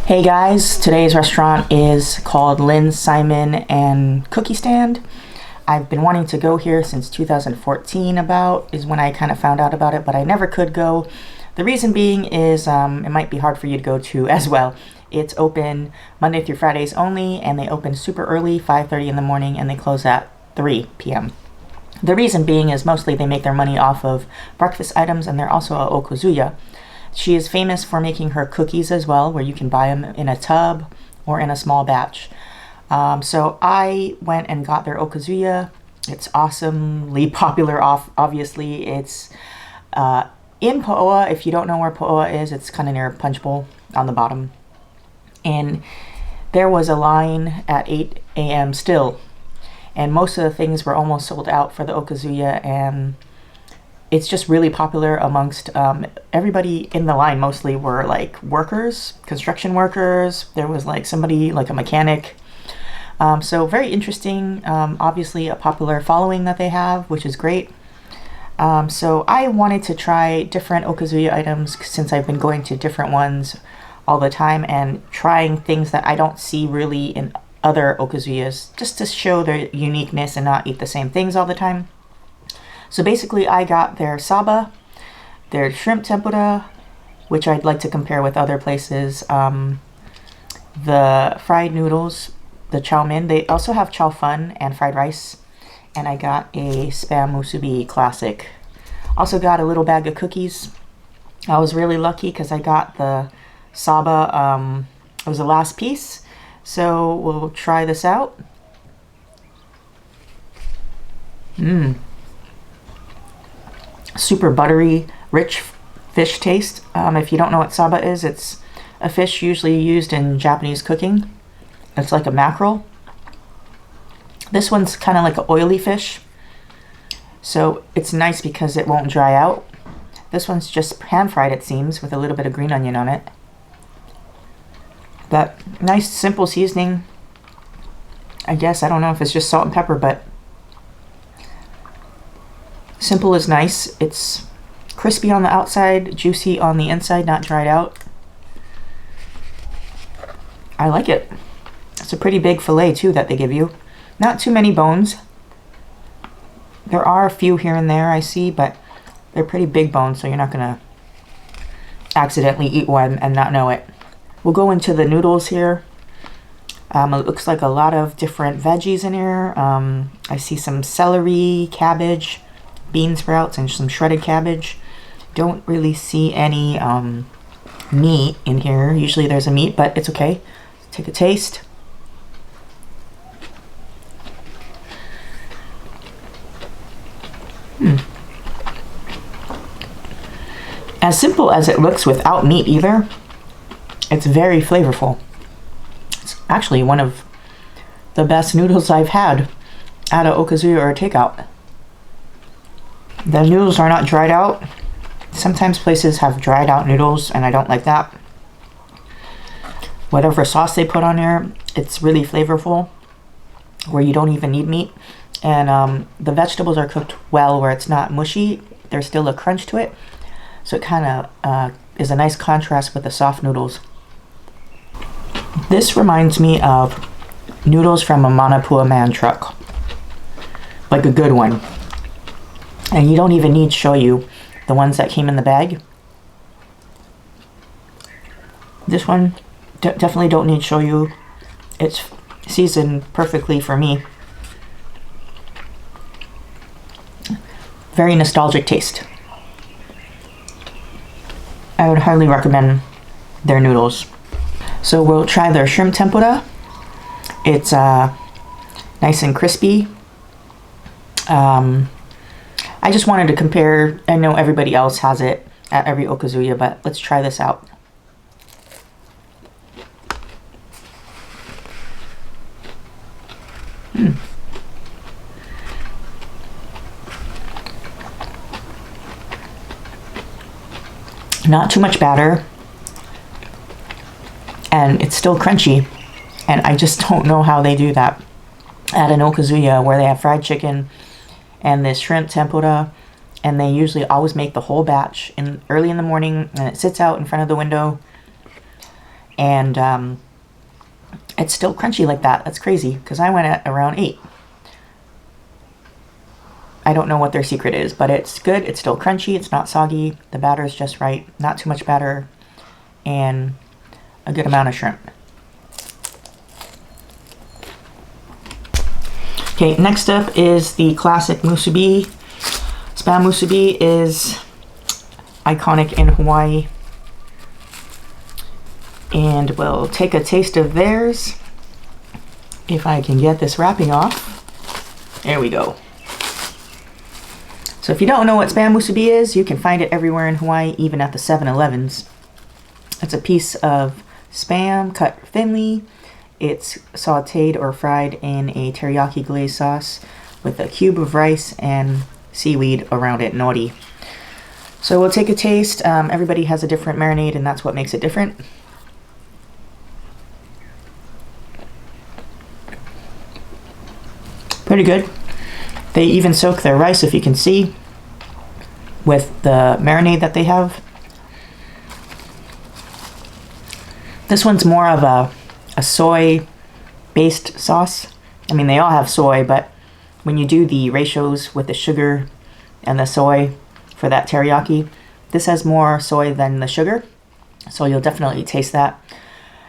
Hey guys, today's restaurant is called Lynn, Saimin, and Cookie Stand. I've been wanting to go here since 2014 is when I kind of found out about it, but I never could go. The reason being is it might be hard for you to go to as well. It's open Monday through Fridays only, and they open super early, 5:30 in the morning, and they close at 3 p.m. The reason being is mostly they make their money off of breakfast items, and they're also a Okazuya. She is famous for making her cookies as well, where you can buy them in a tub or in a small batch. So I went and got their Okazuya. It's awesomely popular, obviously. It's in Po'oa. If you don't know where Po'oa is, it's kind of near Punch Bowl on the bottom. And there was a line at 8 a.m. still. And most of the things were almost sold out for the Okazuya, and it's just really popular amongst everybody in the line. Mostly were like workers, construction workers. There was like somebody like a mechanic. So very interesting. Obviously a popular following that they have, which is great. So I wanted to try different Okazuya items since I've been going to different ones all the time and trying things that I don't see really in other Okazuyas, just to show their uniqueness and not eat the same things all the time. So basically I got their saba, their shrimp tempura, which I'd like to compare with other places, the fried noodles, the chow mein. They also have chow fun and fried rice. And I got a spam musubi classic. Also got a little bag of cookies. I was really lucky because I got the saba, it was the last piece. So we'll try this out. Super buttery, rich fish taste. If you don't know what saba is, it's a fish usually used in Japanese cooking. It's like a mackerel. This one's kind of like an oily fish, so it's nice because it won't dry out. This one's just pan fried, it seems, with a little bit of green onion on it. But nice simple seasoning. I guess, I don't know if it's just salt and pepper, but simple is nice. It's crispy on the outside, juicy on the inside, not dried out. I like it. It's a pretty big fillet too that they give you. Not too many bones. There are a few here and there I see, but they're pretty big bones, so you're not gonna accidentally eat one and not know it. We'll go into the noodles here. It looks like a lot of different veggies in here. I see some celery, cabbage, bean sprouts, and some shredded cabbage. Don't really see any meat in here. Usually there's a meat, but it's okay. Let's take a taste. As simple as it looks without meat either, it's very flavorful. It's actually one of the best noodles I've had at a Okazuya or a takeout. The noodles are not dried out. Sometimes places have dried out noodles, and I don't like that. Whatever sauce they put on there, it's really flavorful, where you don't even need meat. And the vegetables are cooked well, where it's not mushy. There's still a crunch to it. So it kind of is a nice contrast with the soft noodles. This reminds me of noodles from a Manapua Man truck. Like a good one. And you don't even need shoyu, the ones that came in the bag. This one, definitely don't need shoyu. It's seasoned perfectly for me. Very nostalgic taste. I would highly recommend their noodles. So we'll try their shrimp tempura. It's nice and crispy. I just wanted to compare. I know everybody else has it at every Okazuya, but let's try this out. Not too much batter, and it's still crunchy, and I just don't know how they do that at an Okazuya where they have fried chicken and this shrimp tempura, and they usually always make the whole batch early in the morning, and it sits out in front of the window, and it's still crunchy like that. That's crazy, because I went at around 8. I don't know what their secret is, but it's good. It's still crunchy. It's not soggy. The batter is just right. Not too much batter, and a good amount of shrimp. Okay, next up is the classic musubi. Ste A musubi is iconic in Hawaii. And we'll take a taste of theirs. If I can get this wrapping off. There we go. So if you don't know what Ste A musubi is, you can find it everywhere in Hawaii, even at the 7-Elevens. It's a piece of Spam cut thinly. It's sauteed or fried in a teriyaki glaze sauce with a cube of rice and seaweed around it, nori. So we'll take a taste. Everybody has a different marinade, and that's what makes it different. Pretty good. They even soak their rice, if you can see, with the marinade that they have. This one's more of a soy-based sauce. I mean, they all have soy, but when you do the ratios with the sugar and the soy for that teriyaki, this has more soy than the sugar, so you'll definitely taste that.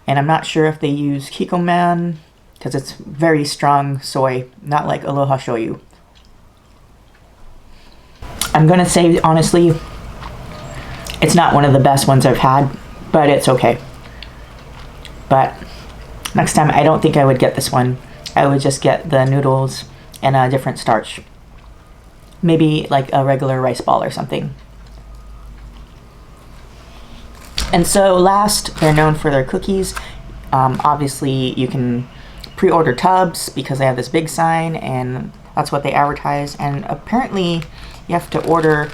And I'm not sure if they use kikkoman, because it's very strong soy, not like aloha shoyu. I'm gonna say, honestly, it's not one of the best ones I've had, but it's okay. But next time, I don't think I would get this one. I would just get the noodles and a different starch. Maybe like a regular rice ball or something. And so last, they're known for their cookies. Obviously, you can pre-order tubs because they have this big sign, and that's what they advertise. And apparently, you have to order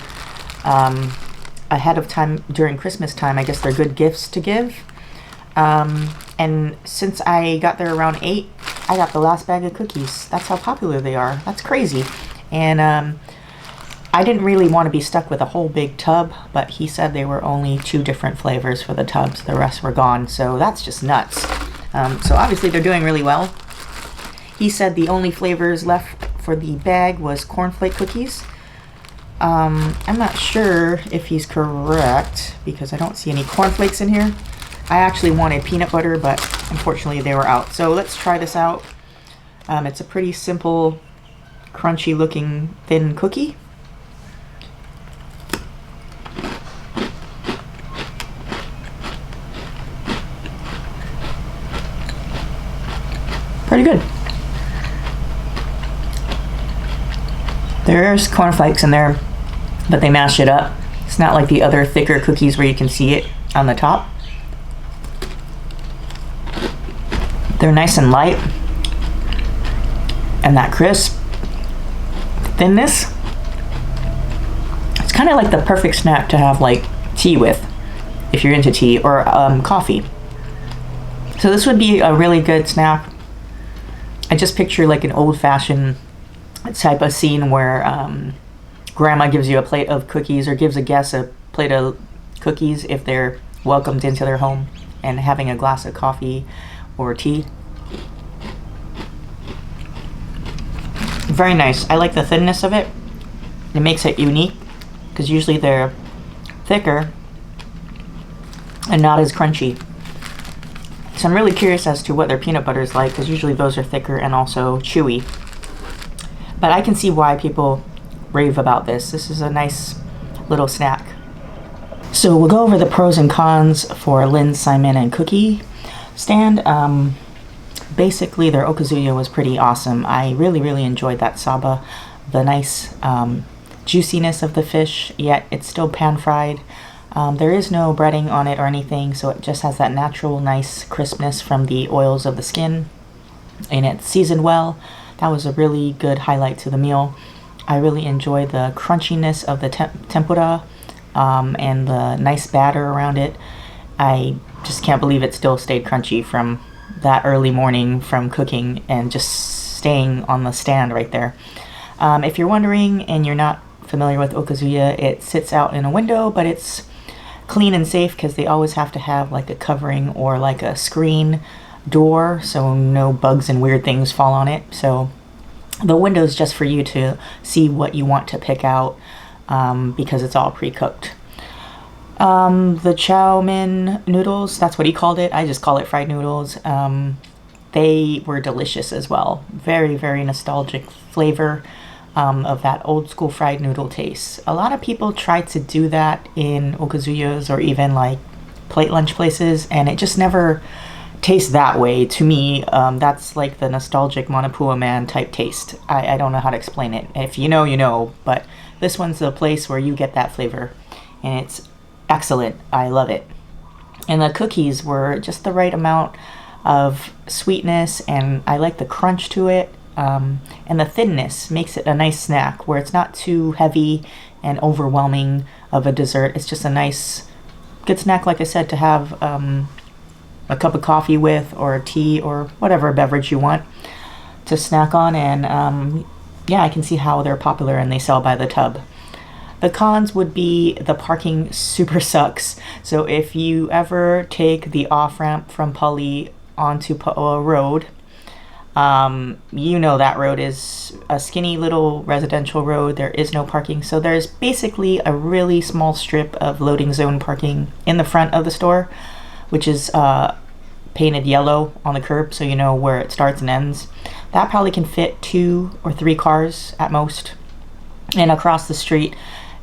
ahead of time during Christmas time. I guess they're good gifts to give. And since I got there around 8, I got the last bag of cookies. That's how popular they are. That's crazy. And I didn't really want to be stuck with a whole big tub, but he said they were only 2 different flavors for the tubs. The rest were gone, so that's just nuts. So obviously they're doing really well. He said the only flavors left for the bag was Cornflake Cookies. I'm not sure if he's correct because I don't see any cornflakes in here. I actually wanted peanut butter, but unfortunately they were out. So let's try this out. It's a pretty simple, crunchy looking thin cookie. Pretty good. There's cornflakes in there, but they mash it up. It's not like the other thicker cookies where you can see it on the top. They're nice and light, and that crisp thinness. It's kind of like the perfect snack to have like tea with, if you're into tea, or coffee. So this would be a really good snack. I just picture like an old-fashioned type of scene where grandma gives you a plate of cookies, or gives a guest a plate of cookies if they're welcomed into their home, and having a glass of coffee or tea. Very nice. I like the thinness of it. It makes it unique because usually they're thicker and not as crunchy. So I'm really curious as to what their peanut butter is like, because usually those are thicker and also chewy. But I can see why people rave about this. This is a nice little snack. So we'll go over the pros and cons for Lynn's Saimin and Cookie stand. Basically, their Okazuya was pretty awesome. I really enjoyed that saba. The nice juiciness of the fish, yet it's still pan-fried. There is no breading on it or anything, so it just has that natural nice crispness from the oils of the skin, and it's seasoned well. That was a really good highlight to the meal. I really enjoyed the crunchiness of the tempura and the nice batter around it. I just can't believe it still stayed crunchy from that early morning from cooking and just staying on the stand right there. If you're wondering and you're not familiar with Okazuya, it sits out in a window, but it's clean and safe because they always have to have like a covering or like a screen door so no bugs and weird things fall on it. So the window is just for you to see what you want to pick out because it's all pre-cooked. The chow mein noodles, that's what he called it. I just call it fried noodles. They were delicious as well. Very, very nostalgic flavor of that old school fried noodle taste. A lot of people try to do that in Okazuyas or even like plate lunch places, and it just never tastes that way to me. That's like the nostalgic Manapua man type taste. I don't know how to explain it. If you know, you know, but this one's the place where you get that flavor, and it's excellent. I love it. And the cookies were just the right amount of sweetness, and I like the crunch to it. And the thinness makes it a nice snack where it's not too heavy and overwhelming of a dessert. It's just a nice, good snack, like I said, to have a cup of coffee with, or a tea, or whatever beverage you want to snack on. And yeah, I can see how they're popular and they sell by the tub. The cons would be the parking super sucks. So if you ever take the off-ramp from Pali onto Paoa Road, you know that road is a skinny little residential road. There is no parking. So there's basically a really small strip of loading zone parking in the front of the store, which is painted yellow on the curb so you know where it starts and ends. That probably can fit 2 or 3 cars at most. And across the street,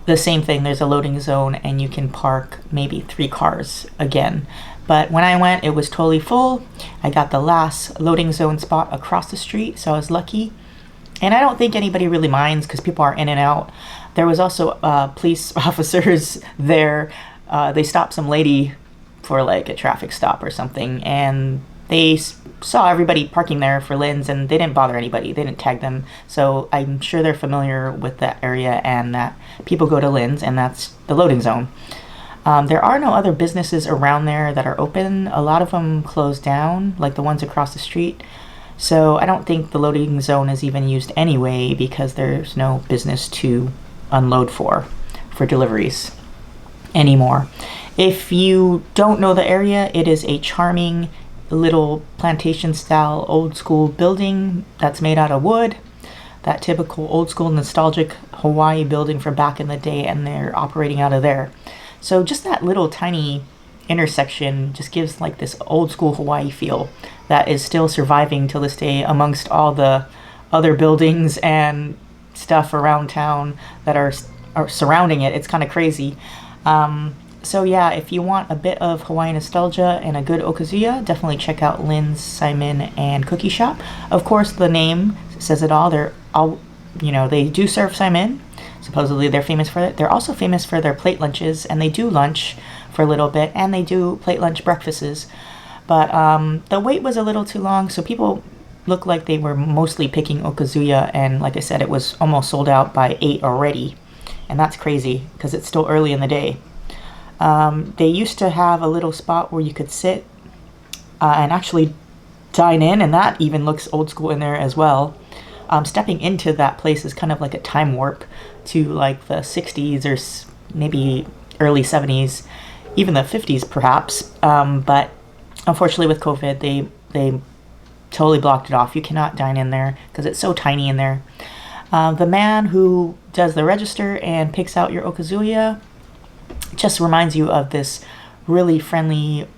the same thing, there's a loading zone and you can park maybe 3 cars again. But when I went, it was totally full. I got the last loading zone spot across the street, so I was lucky. And I don't think anybody really minds because people are in and out. There was also police officers there. They stopped some lady for like a traffic stop or something, and they saw everybody parking there for Lynn's, and they didn't bother anybody. They didn't tag them. So I'm sure they're familiar with that area and that people go to Lynn's, and that's the loading zone. There are no other businesses around there that are open. A lot of them closed down, like the ones across the street. So I don't think the loading zone is even used anyway because there's no business to unload for deliveries anymore. If you don't know the area, it is a charming little plantation style old school building that's made out of wood. That typical old school nostalgic Hawaii building from back in the day, and they're operating out of there. So just that little tiny intersection just gives like this old school Hawaii feel that is still surviving till this day amongst all the other buildings and stuff around town that are surrounding it. It's kind of crazy. So yeah, if you want a bit of Hawaiian nostalgia and a good Okazuya, definitely check out Lynn's Saimin and Cookie Shop. Of course, the name says it all. They're all, you know, they do serve Saimin. Supposedly they're famous for it. They're also famous for their plate lunches, and they do lunch for a little bit, and they do plate lunch breakfasts. But the wait was a little too long, so people looked like they were mostly picking Okazuya, and like I said, it was almost sold out by 8 already. And that's crazy, because it's still early in the day. They used to have a little spot where you could sit and actually dine in, and that even looks old school in there as well. Stepping into that place is kind of like a time warp to like the 60s or maybe early 70s, even the 50s perhaps. But unfortunately with COVID, they totally blocked it off. You cannot dine in there because it's so tiny in there. The man who does the register and picks out your Okazuya just reminds you of this really friendly,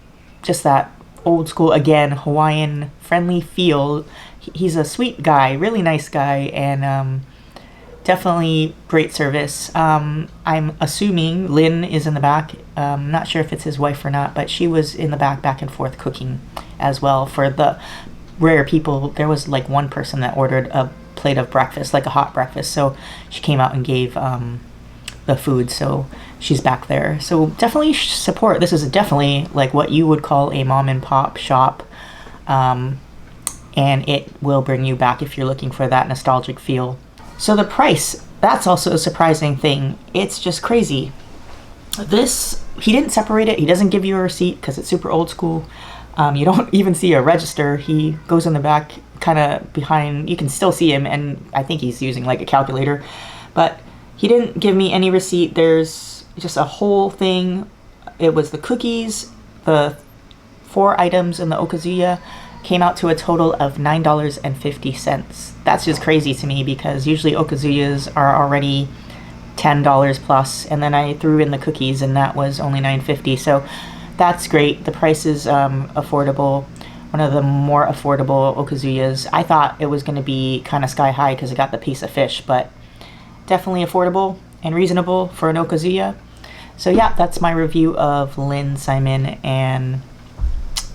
just that old school, again, Hawaiian friendly feel. He's a sweet guy, really nice guy, and definitely great service. I'm assuming Lynn is in the back. Not sure if it's his wife or not, but she was in the back and forth cooking as well. For the rare people, there was like one person that ordered a plate of breakfast, like a hot breakfast, so she came out and gave the food, so she's back there. So definitely support. This is definitely like what you would call a mom and pop shop, and it will bring you back if you're looking for that nostalgic feel. So the price, that's also a surprising thing. It's just crazy. This, he didn't separate it. He doesn't give you a receipt because it's super old school. You don't even see a register. He goes in the back, kind of behind. You can still see him, and I think he's using like a calculator. But he didn't give me any receipt. There's just a whole thing It was the cookies, the 4 items in the Okazuya came out to a total of $9.50. That's just crazy to me because usually Okazuyas are already $10 plus, and then I threw in the cookies and that was only $9.50. So that's great. The price is affordable. One of the more affordable Okazuyas. I thought it was going to be kind of sky high because it got the piece of fish, but definitely affordable and reasonable for an Okazuya. So yeah, that's my review of Lynn, Saimin, and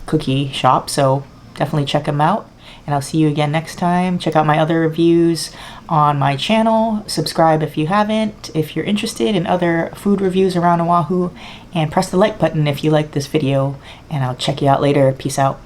Cookie Shop. So definitely check them out, and I'll see you again next time. Check out my other reviews on my channel. Subscribe if you haven't, if you're interested in other food reviews around Oahu, and press the like button if you like this video, and I'll check you out later. Peace out.